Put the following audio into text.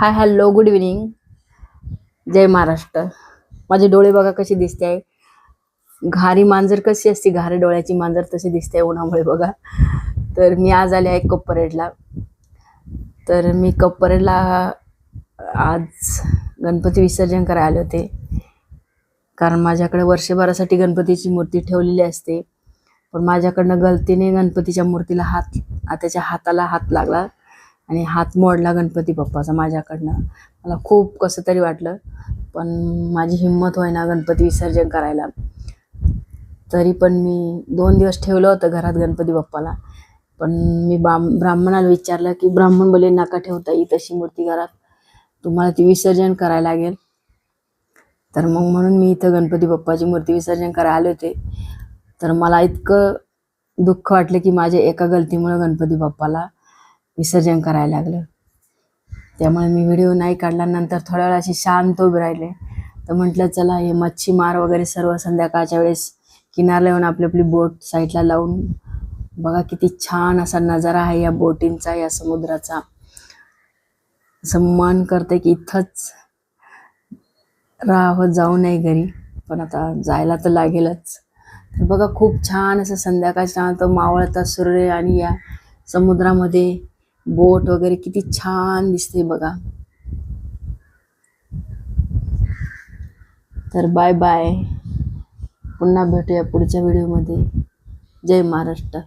हाय hello good evening. जय महाराष्ट्र. माझे डोळे बघा कशी दिसते आहे. घारी मांजर कशी असते, घारी डोळ्याची मांजर तशी दिसते उन्हामुळे बघा. तर मी आज आले आहे कोपरेडला. तर मी कोपरेडला आज गणपती विसर्जन करायला आले होते, कारण माझ्याकडे वर्षभरासाठी गणपतीची मूर्ती ठेवलेली असते. पण माझ्याकडनं गलतीने गणपतीच्या मूर्तीला त्याच्या हाताला हात लागला आणि हात मोडला गणपती बाप्पाचा माझ्याकडनं. मला खूप कसं तरी वाटलं, पण माझी हिंमत होईना गणपती विसर्जन करायला. तरी पण मी 2 दिवस ठेवलं होतं घरात गणपती बाप्पाला. पण मी ब्राह्मणाला विचारलं की ब्राह्मण बोले नका ठेवता ही तशी मूर्ती घरात, तुम्हाला ती विसर्जन करायला लागेल. तर मग म्हणून मी इथं गणपती बाप्पाची मूर्ती विसर्जन करायला आले होते. तर मला इतकं दुःख वाटलं की माझ्या एका गलतीमुळे गणपती बाप्पाला विसर्जन करायला लागलं. त्यामुळे मी व्हिडिओ नाही काढला. नंतर थोड्या वेळ अशी शांत उभे राहिले. तर म्हटलं चला हे मच्छीमार वगैरे सर्व संध्याकाळच्या वेळेस किनाऱ्याला येऊन आपली आपली बोट साईडला लावून बघा किती छान असा नजारा आहे या बोटींचा, या समुद्राचा. असं मन करते की इथंच राहावं, जाऊ नये घरी, पण आता जायला तर लागेलच. तर बघा खूप छान असं संध्याकाळच्या तो मावळता सूर्य आणि या समुद्रामध्ये बोट वगैरे किती छान दिसते बघा. तर बाय बाय, पुन्हा भेटूया पुढच्या व्हिडिओमध्ये. जय महाराष्ट्र.